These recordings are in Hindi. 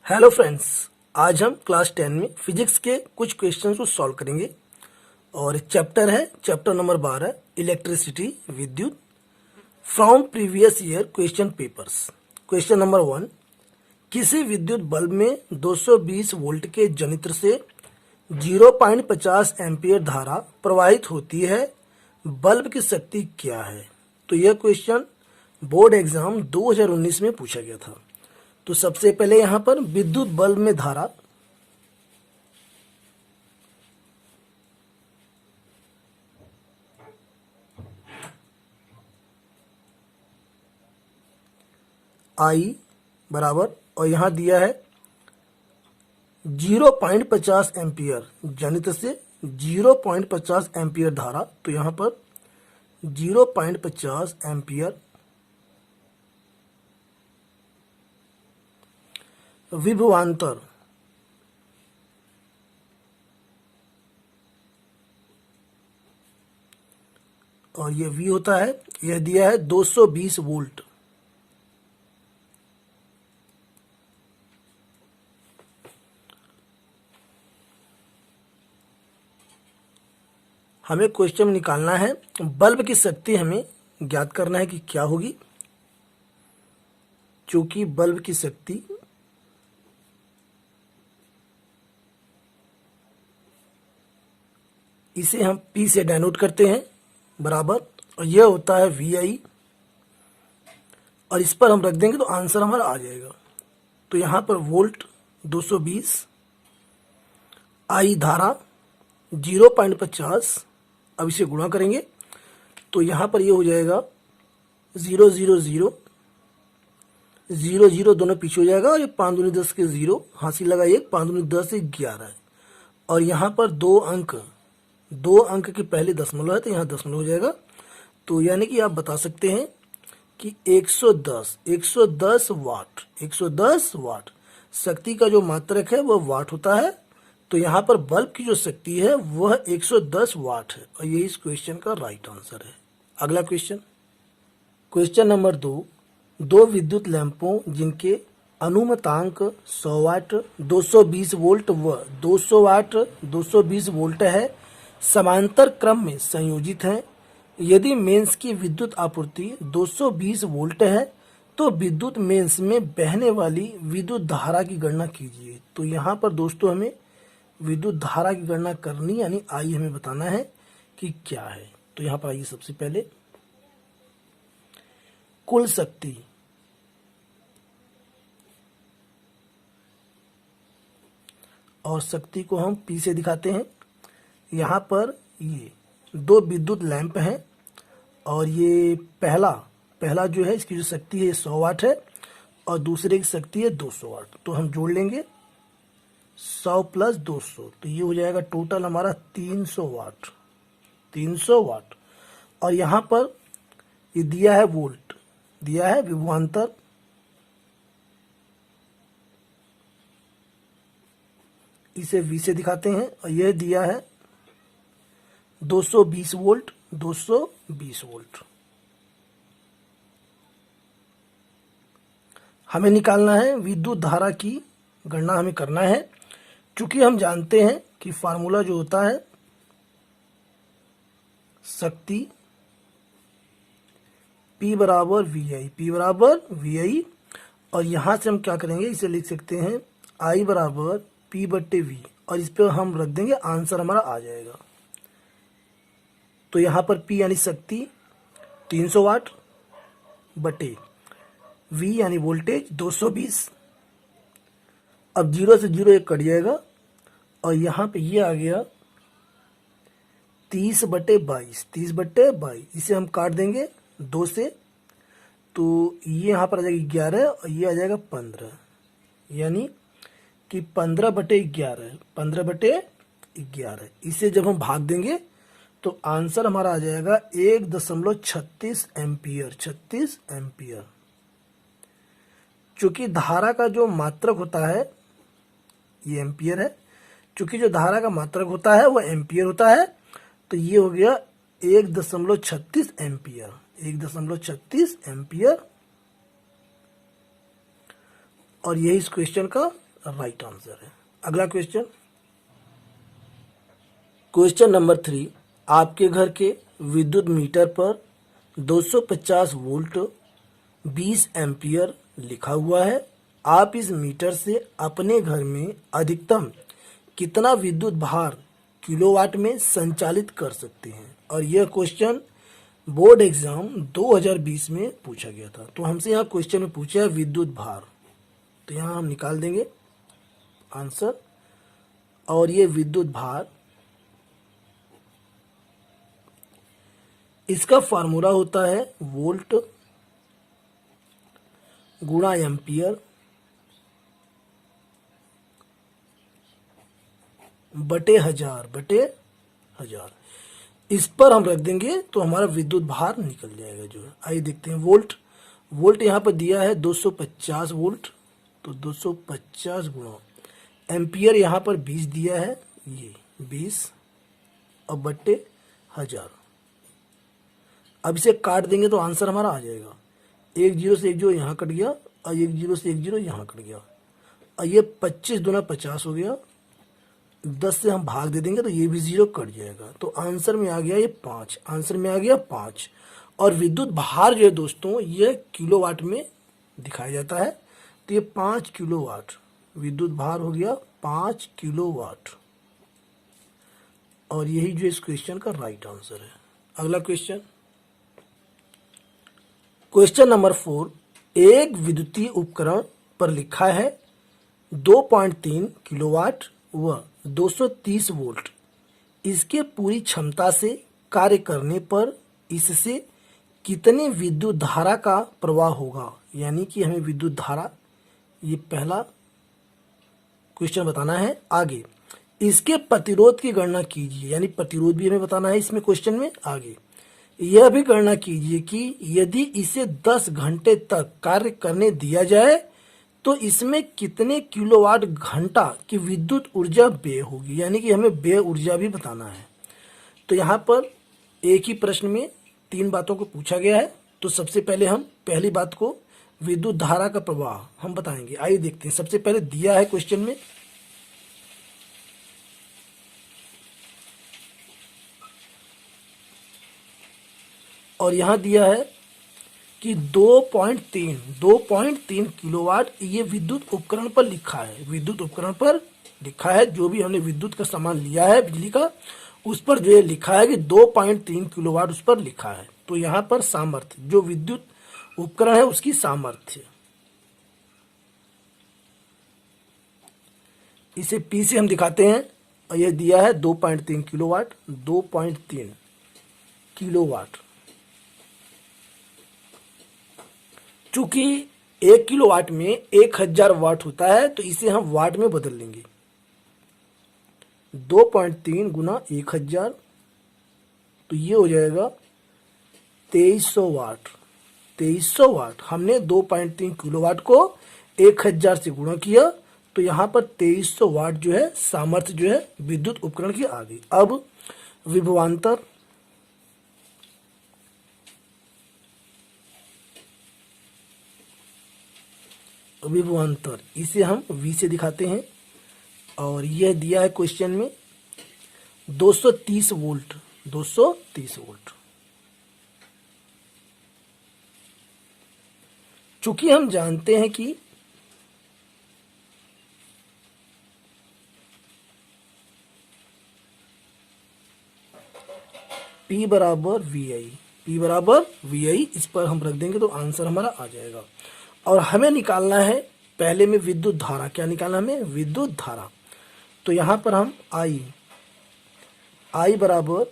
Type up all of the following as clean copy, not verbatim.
हेलो फ्रेंड्स, आज हम क्लास 10 में फिजिक्स के कुछ क्वेश्चंस को सॉल्व करेंगे और चैप्टर है चैप्टर नंबर 12 इलेक्ट्रिसिटी विद्युत from previous year question papers. Question number 1, किसी विद्युत बल्ब में 220 वोल्ट के जनित्र से 0.50 एम्पियर धारा प्रवाहित होती है, बल्ब की शक्ति क्या है। तो यह क्वेश्चन बोर्ड एग्जाम 2019 में पूछा गया था। तो सबसे पहले यहां पर विद्युत बल्ब में धारा आई बराबर, और यहां दिया है 0.50 एम्पियर, जनित्र से 0.50 एम्पियर धारा। तो यहां पर 0.50 एम्पियर विभवांतर और ये V होता है, यह दिया है 220 वोल्ट। हमें क्वेश्चन में निकालना है बल्ब की शक्ति, हमें ज्ञात करना है कि क्या होगी। चूंकि बल्ब की शक्ति इसे हम P से डेनोट करते हैं बराबर, और यह होता है VI, और इस पर हम रख देंगे तो आंसर हमारा आ जाएगा। तो यहां पर वोल्ट 220, I धारा 0.50, अब इसे गुणा करेंगे तो यहां पर ये हो जाएगा 0 0 0 0 0, दोनों पीछे हो जाएगा, और ये 5 दूनी 10 के 0, हासिल लगा 1, 5 दूनी 10 11 है, और यहाँ पर दो अंक के पहले दशमलव है तो यहाँ दशमलव हो जाएगा। तो यानी कि आप बता सकते हैं कि 110 वाट शक्ति का जो मात्रक है वह वाट होता है। तो यहाँ पर बल्ब की जो शक्ति है वह 110 वाट है, और ये इस क्वेश्चन का राइट आंसर है। अगला क्वेश्चन नंबर 2, दो विद्युत लैंपों जिनके अनुमतांक 100 वाट, 220 वोल्ट व 200 वाट 220 वोल्ट है, समांतर क्रम में संयोजित हैं। यदि मेंस की विद्युत आपूर्ति 220 वोल्ट है तो विद्युत मेंस में बहने वाली विद्युत धारा की गणना कीजिए। तो यहाँ पर दोस्तों हमें विद्युत धारा की गणना करनी, यानी आई हमें बताना है कि क्या है। तो यहाँ पर आइए, सबसे पहले कुल शक्ति और शक्ति को हम P से दिखाते हैं। यहाँ पर ये दो विद्युत लैंप हैं, और ये पहला जो है इसकी जो शक्ति है 100 वाट है, और दूसरे की शक्ति है 200 वाट। तो हम जोड़ लेंगे 100 प्लस 200, तो ये हो जाएगा टोटल हमारा 300 वाट। और यहाँ पर ये दिया है वोल्ट, दिया है विभवांतर, इसे V से दिखाते हैं, और यह दिया है 220 वोल्ट। हमें निकालना है विद्युत धारा की गणना हमें करना है। चूंकि हम जानते हैं कि फार्मूला जो होता है शक्ति P बराबर VI, और यहां से हम क्या करेंगे, इसे लिख सकते हैं I बराबर P/V, और इस पर हम रख देंगे, आंसर हमारा आ जाएगा। तो यहाँ पर P यानी शक्ति 300 वाट बटे V यानी वोल्टेज 220। अब 0 से 0 एक कट जाएगा, और यहाँ पे ये आ गया 30/22, इसे हम काट देंगे 2 से, तो ये यहाँ पर आ जाएगा 11, और ये आ जाएगा 15, यानी कि 15/11। इसे जब हम भाग देंगे तो आंसर हमारा आ जाएगा 1.36 एम्पियर। चूंकि धारा का जो मात्रक होता है ये एम्पियर है, चूंकि जो धारा का मात्रक होता है वह एम्पियर होता है, तो ये हो गया 1.36 एम्पियर, और यही इस क्वेश्चन का राइट आंसर है। अगला क्वेश्चन, क्वेश्चन नंबर 3, आपके घर के विद्युत मीटर पर 250 वोल्ट 20 एम्पियर लिखा हुआ है। आप इस मीटर से अपने घर में अधिकतम कितना विद्युत भार किलोवाट में संचालित कर सकते हैं। और यह क्वेश्चन बोर्ड एग्जाम 2020 में पूछा गया था। तो हमसे यहाँ क्वेश्चन में पूछा है विद्युत भार, तो यहाँ हम निकाल देंगे आंसर। और ये विद्युत भार, इसका फार्मूला होता है वोल्ट गुणा एम्पियर बटे हजार। इस पर हम रख देंगे तो हमारा विद्युत भार निकल जाएगा जो है। आइए देखते हैं वोल्ट यहाँ पर दिया है 250 वोल्ट, तो 250 गुणा एम्पियर यहाँ पर 20 दिया है, ये 20 और बट्टे 1000। अब इसे काट देंगे तो आंसर हमारा आ जाएगा। 1 0 से 1 0 यहाँ कट गया और 1 0 से 1 0 यहाँ कट गया और ये 25 दूना 50 हो गया। 10 से हम भाग दे देंगे तो ये भी 0 कट जाएगा। तो आंसर में आ गया ये 5, आंसर में आ गया 5। और विद्युत भार जो है दोस्तों ये किलोवाट में दिखाया जाता है, तो ये 5 किलोवाट विद्युत भार हो गया, 5 किलोवाट। और यही जो इस क्वेश्चन का राइट आंसर है। अगला क्वेश्चन, क्वेश्चन नंबर 4, एक विद्युतीय उपकरण पर लिखा है 2.3 किलोवाट व 230 वोल्ट। इसके पूरी क्षमता से कार्य करने पर इससे कितने विद्युत धारा का प्रवाह होगा। यानी कि हमें विद्युत धारा, ये पहला क्वेश्चन बताना है। आगे इसके प्रतिरोध की गणना कीजिए, यानी प्रतिरोध भी हमें बताना है इसमें क्वेश्चन में। आगे यह भी गणना कीजिए कि यदि इसे 10 घंटे तक कार्य करने दिया जाए तो इसमें कितने किलोवाट घंटा की विद्युत ऊर्जा व्यय होगी। यानी कि हमें व्यय ऊर्जा भी बताना है। तो यहाँ पर एक ही प्रश्न में 3 बातों को पूछा गया है। तो सबसे पहले हम पहली बात को विद्युत धारा का प्रवाह हम बताएंगे। आइए देखते हैं। सबसे पहले दिया है क्वेश्चन में और यहाँ दिया है कि 2.3 किलोवाट ये विद्युत उपकरण पर लिखा है। विद्युत उपकरण पर लिखा है, जो भी हमने विद्युत का सामान लिया है बिजली का, उस पर जो ये लिखा है कि 2.3 किलोवाट उस पर लिखा है। तो यहाँ पर सामर्थ्य, जो विद्युत उपकरण है उसकी सामर्थ्य, इसे P से हम दिखाते हैं। और यह दिया है 2.3 किलोवाट, 2.3 किलोवाट। चूंकि 1 किलोवाट में 1000 वाट होता है, तो इसे हम वाट में बदल लेंगे। 2.3 गुना 1000, तो ये हो जाएगा 2300 वाट। 2300 वाट हमने 2.3 किलोवाट को 1000 से गुणा किया, तो यहाँ पर 2300 वाट जो है सामर्थ्य जो है विद्युत उपकरण की आ गई। अब विभवांतर, इसे हम V से दिखाते हैं। और यह दिया है क्वेश्चन में 230 वोल्ट, 230 वोल्ट। चूंकि हम जानते हैं कि P बराबर VI, इस पर हम रख देंगे तो आंसर हमारा आ जाएगा। और हमें निकालना है पहले में विद्युत धारा। क्या निकालना हमें? विद्युत धारा। तो यहाँ पर हम I बराबर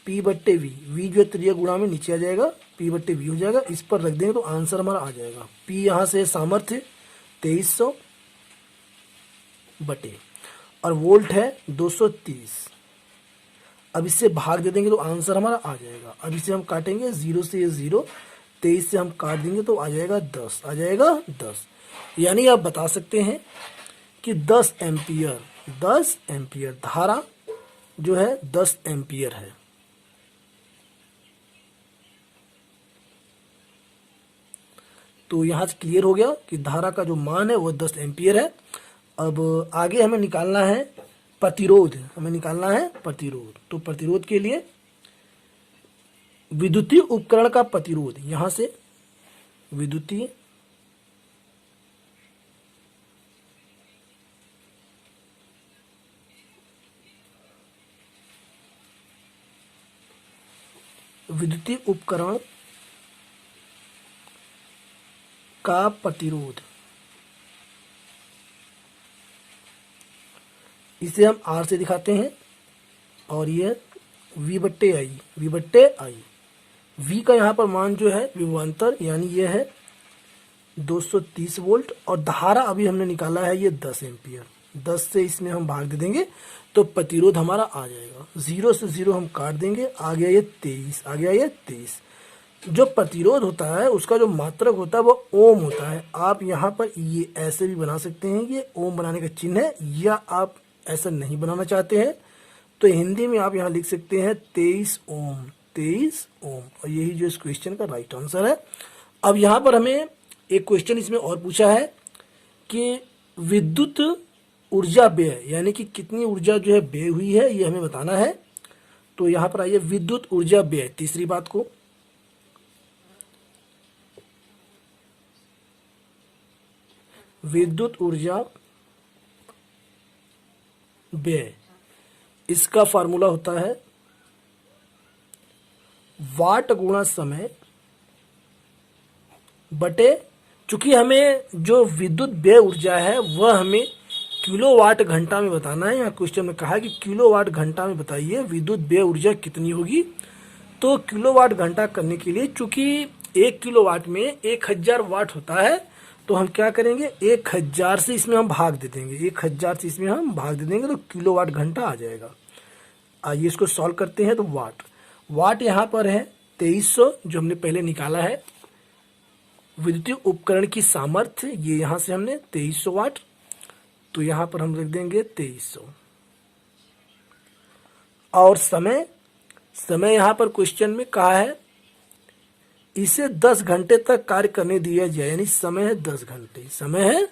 P बट्टे V जो त्रिय गुणा में नीचे आ जाएगा, P बट्टे V हो जाएगा। इस पर रख देंगे तो आंसर हमारा आ जाएगा। P यहाँ से सामर्थ्य 2300 बटे, और वोल्ट है 230। अब इससे भाग दे देंगे तो आंसर हमारा आ जाएगा। अब इसे हम काटेंगे, 0 से ये 0, 23 से हम काट देंगे तो आ जाएगा 10, आ जाएगा 10। यानी आप बता सकते हैं कि 10 एम्पियर धारा जो है 10 एम्पियर है। तो यहाँ से क्लियर हो गया कि धारा का जो मान है वो 10 एम्पियर है। अब आगे हमें निकालना है प्रतिरोध, हमें निकालना है प्रतिरोध। तो प्रतिरोध के लिए विद्युतीय उपकरण का प्रतिरोध, यहां से विद्युतीय उपकरण का प्रतिरोध, इसे हम R से दिखाते हैं और ये V/I, V/I। V का यहाँ पर मान जो है विभवांतर, यानी ये है 230 वोल्ट, और धारा अभी हमने निकाला है ये 10 एम्पियर। 10 से इसमें हम भाग दे देंगे तो प्रतिरोध हमारा आ जाएगा। 0 से 0 हम काट देंगे, आ गया ये 23, आ गया ये 23। जो प्रतिरोध होता है उसका जो मात्रक होता है वो ओम होता है। आप यहाँ पर ये ऐसे भी बना सकते हैं, ये ओम बनाने का चिन्ह है, या आप ऐसा नहीं बनाना चाहते हैं तो हिंदी में आप यहाँ लिख सकते हैं 23 ओम, 23 ओम। और यही जो इस क्वेश्चन का राइट आंसर है। अब यहाँ पर हमें एक क्वेश्चन इसमें और पूछा है कि विद्युत ऊर्जा व्यय, यानी कि कितनी ऊर्जा जो है व्यय हुई है, ये हमें बताना है। तो यहाँ पर आइए, विद्युत ऊर्जा व्यय, तीसरी बात को विद्युत ऊर्जा व्यय, इसका फार्मूला होता है वाट गुणा समय बटे, चूंकि हमें जो विद्युत व्यय ऊर्जा है वह हमें किलोवाट घंटा में बताना है। यहाँ क्वेश्चन में कहा है कि किलोवाट घंटा में बताइए विद्युत व्यय ऊर्जा कितनी होगी। तो किलोवाट घंटा करने के लिए, चूंकि 1 किलोवाट में 1000 वाट होता है, तो हम क्या करेंगे, 1000 से इसमें हम भाग दे देंगे, 1000 से इसमें हम भाग दे देंगे तो किलोवाट घंटा आ जाएगा। आइए इसको सॉल्व करते हैं। तो वाट यहाँ पर है 2300, जो हमने पहले निकाला है। विद्युतीय उपकरण की सामर्थ्य, ये यहाँ से हमने 2300 वाट, तो यहाँ पर हम लिख देंगे 2300। और समय यहाँ पर क्वेश्चन में कहा है इसे 10 घंटे तक कार्य करने दिया जाए, यानी समय है 10 घंटे, समय है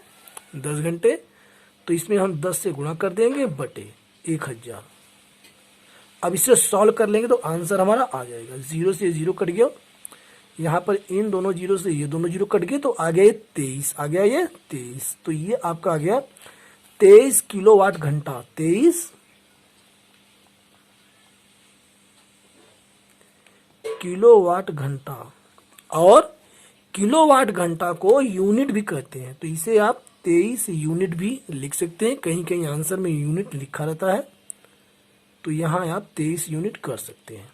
10 घंटे। तो इसमें हम 10 से गुणा कर देंगे बटे 1000। अब इसे सॉल्व कर लेंगे तो आंसर हमारा आ जाएगा। 0 से 0 कट गया, यहाँ पर इन दोनों 0 से ये दोनों 0 कट गए, तो आ गया ये 23, आ गया ये 23। तो ये आपका आ गया 23 किलोवाट घंटा, 23 किलोवाट घंटा। और किलोवाट घंटा को यूनिट भी कहते हैं, तो इसे आप 23 यूनिट भी लिख सकते हैं। कहीं कहीं आंसर में यूनिट लिखा रहता है, तो यहाँ आप 23 यूनिट कर सकते हैं।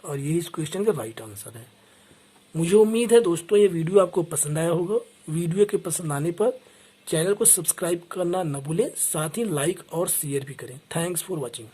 और यही इस क्वेश्चन का राइट आंसर है। मुझे उम्मीद है दोस्तों ये वीडियो आपको पसंद आया होगा। वीडियो के पसंद आने पर चैनल को सब्सक्राइब करना न भूलें, साथ ही लाइक और शेयर भी करें। Thanks for watching.